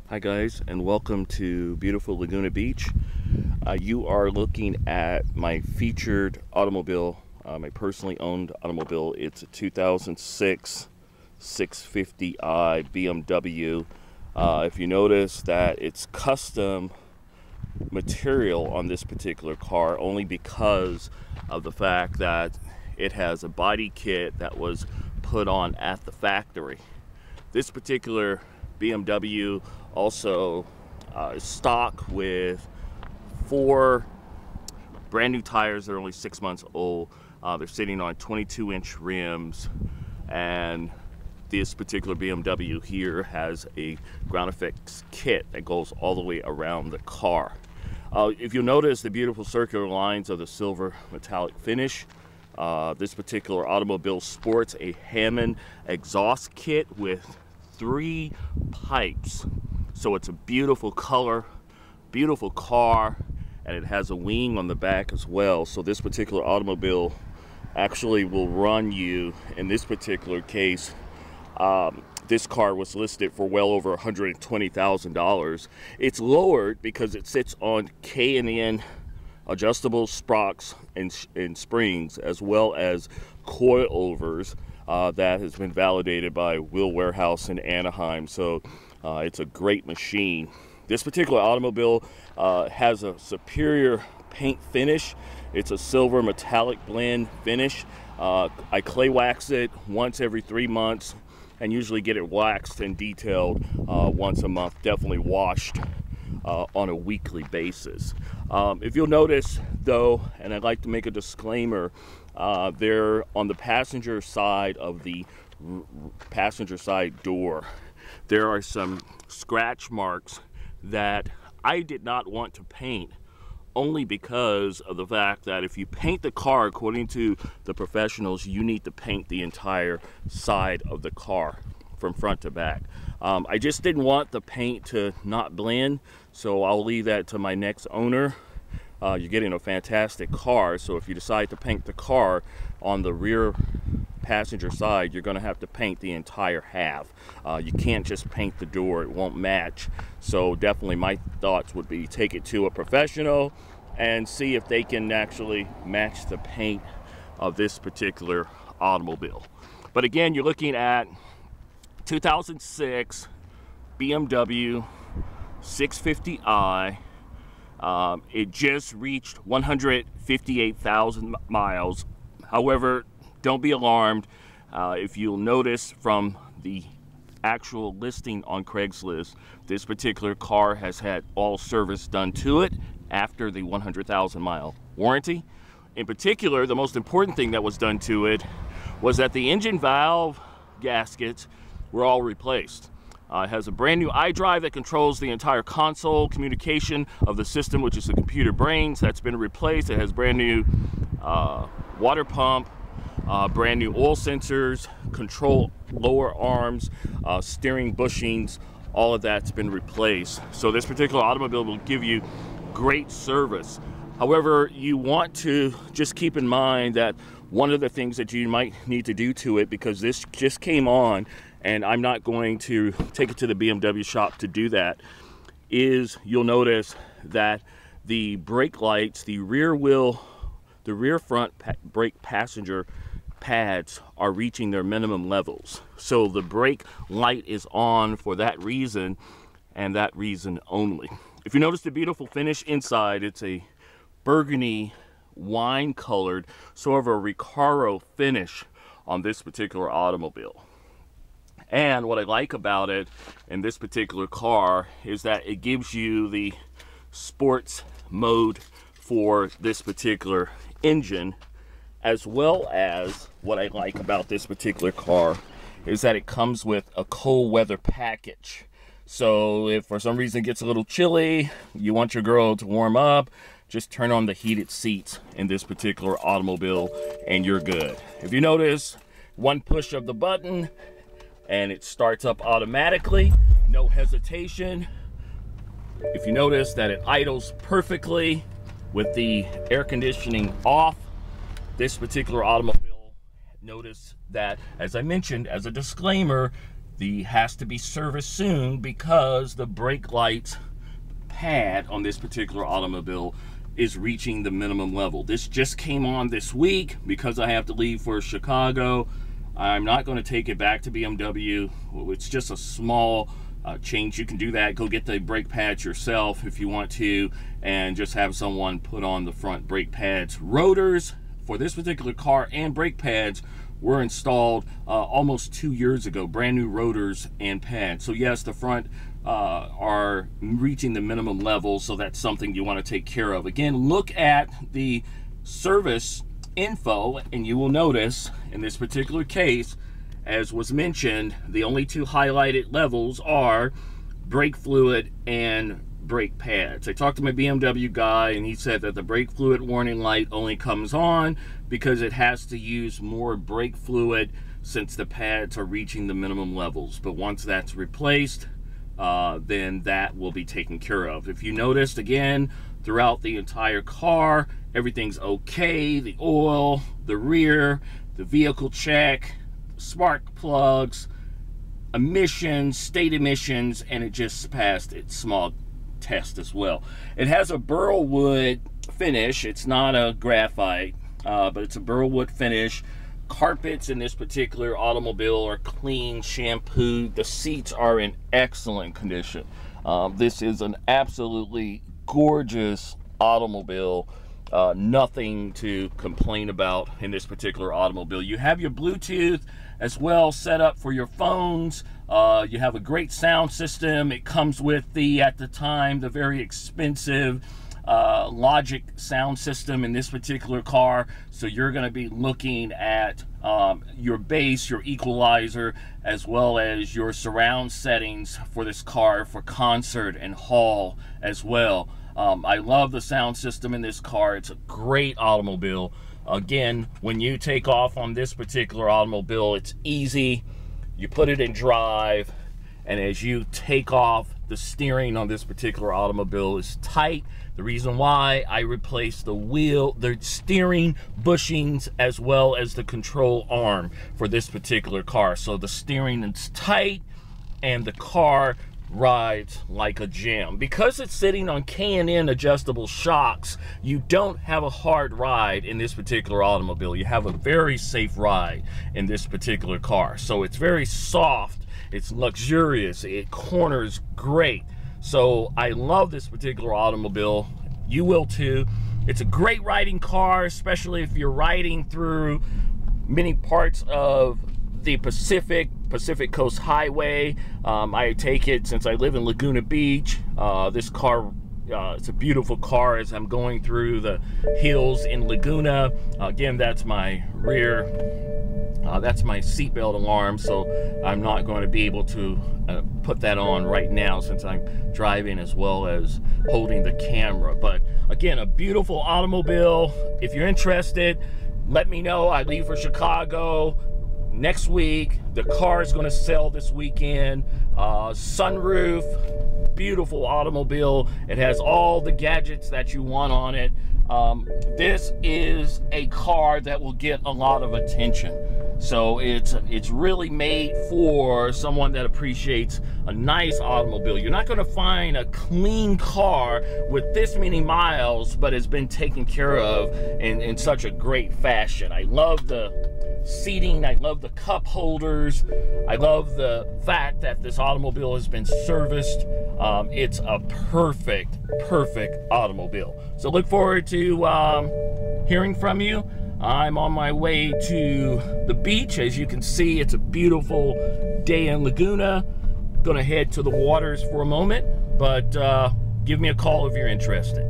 Hi guys, and welcome to beautiful Laguna Beach. You are looking at my featured automobile, my personally owned automobile. It's a 2006 650i BMW. If you notice that it's custom material on this particular car, only because of the fact that it has a body kit that was put on at the factory. This particular BMW also is stock with 4 brand new tires that are only 6 months old. They're sitting on 22-inch rims, and this particular BMW here has a ground effects kit that goes all the way around the car. If you'll notice the beautiful circular lines of the silver metallic finish, this particular automobile sports a Hamann exhaust kit with 3 pipes. So it's a beautiful color, beautiful car, and it has a wing on the back as well. So this particular automobile actually will run you, in this particular case, this car was listed for well over $120,000. It's lowered because it sits on K&N adjustable sprockets and springs, as well as coil-overs. That has been validated by Wheel Warehouse in Anaheim, so it's a great machine. This particular automobile has a superior paint finish. It's a silver metallic blend finish. I clay wax it once every 3 months and usually get it waxed and detailed once a month, definitely washed on a weekly basis. If you'll notice though, and I'd like to make a disclaimer, there on the passenger side of the passenger side door, there are some scratch marks that I did not want to paint, only because of the fact that if you paint the car according to the professionals, you need to paint the entire side of the car from front to back. I just didn't want the paint to not blend, so I'll leave that to my next owner. You're getting a fantastic car, so if you decide to paint the car on the rear passenger side, you're going to have to paint the entire half. You can't just paint the door, it won't match. So definitely my thoughts would be take it to a professional and see if they can actually match the paint of this particular automobile. But again, you're looking at 2006 BMW 650i. It just reached 158,000 miles. However, don't be alarmed. If you'll notice from the actual listing on Craigslist, this particular car has had all service done to it after the 100,000 mile warranty. In particular, the most important thing that was done to it was that the engine valve gaskets were all replaced. It has a brand new iDrive that controls the entire console communication of the system, which is the computer brains. That's been replaced. It has brand new water pump, brand new oil sensors, control lower arms, steering bushings. All of that's been replaced. So this particular automobile will give you great service. However, you want to just keep in mind that one of the things that you might need to do to it, because this just came on and I'm not going to take it to the BMW shop to do that, is you'll notice that the brake lights, the rear front brake passenger pads are reaching their minimum levels. So the brake light is on for that reason and that reason only. If you notice the beautiful finish inside, it's a burgundy wine colored, sort of a Recaro finish on this particular automobile. And what I like about it in this particular car is that it gives you the sports mode for this particular engine, as well as what I like about this particular car is that it comes with a cold weather package. So if for some reason it gets a little chilly, you want your girl to warm up, just turn on the heated seats in this particular automobile and you're good. If you notice, one push of the button and it starts up automatically, no hesitation. If you notice that it idles perfectly with the air conditioning off, this particular automobile, notice that, as I mentioned as a disclaimer, has to be serviced soon because the brake light pad on this particular automobile is reaching the minimum level. This just came on this week because I have to leave for Chicago. I'm not going to take it back to BMW. It's just a small change. You can do that. Go get the brake pads yourself if you want to, and just have someone put on the front brake pads. Rotors for this particular car and brake pads were installed almost 2 years ago. Brand new rotors and pads. So yes, the front are reaching the minimum level, so that's something you want to take care of. Again, look at the service info and you will notice in this particular case, as was mentioned, the only two highlighted levels are brake fluid and brake pads. I talked to my BMW guy and he said that the brake fluid warning light only comes on because it has to use more brake fluid since the pads are reaching the minimum levels. But once that's replaced, then that will be taken care of. If you noticed, again, throughout the entire car, everything's okay. The oil, the rear, the vehicle check, spark plugs, emissions, state emissions, and it just passed its smog test as well. It has a burl wood finish. It's not a graphite, but it's a burl wood finish. Carpets in this particular automobile are clean, shampooed. The seats are in excellent condition. This is an absolutely gorgeous automobile. Nothing to complain about in this particular automobile. You have your Bluetooth as well set up for your phones. You have a great sound system. It comes with the, at the time, the very expensive Logic sound system in this particular car. So you're going to be looking at your bass, your equalizer, as well as your surround settings for this car for concert and hall as well. I love the sound system in this car. It's a great automobile. Again, when you take off on this particular automobile, it's easy. You put it in drive, and as you take off, the steering on this particular automobile is tight. The reason why, I replaced the steering bushings as well as the control arm for this particular car. So the steering is tight and the car rides like a gem. Because it's sitting on K&N adjustable shocks, you don't have a hard ride in this particular automobile. You have a very safe ride in this particular car. So it's very soft, it's luxurious, it corners great. So I love this particular automobile. You will too. It's a great riding car, especially if you're riding through many parts of the Pacific Coast Highway. I take it, since I live in Laguna Beach, this car, it's a beautiful car as I'm going through the hills in Laguna. Again, that's my rear, that's my seatbelt alarm, so I'm not going to be able to put that on right now since I'm driving as well as holding the camera. But again, a beautiful automobile. If you're interested, let me know. I leave for Chicago next week. The car is going to sell this weekend. Sunroof, beautiful automobile. It has all the gadgets that you want on it. This is a car that will get a lot of attention. So it's really made for someone that appreciates a nice automobile. You're not going to find a clean car with this many miles, but it's been taken care of in such a great fashion. I love the seating. I love the cup holders. I love the fact that this automobile has been serviced. It's a perfect automobile. So look forward to hearing from you. I'm on my way to the beach. As you can see, it's a beautiful day in Laguna. Gonna head to the waters for a moment, but give me a call if you're interested.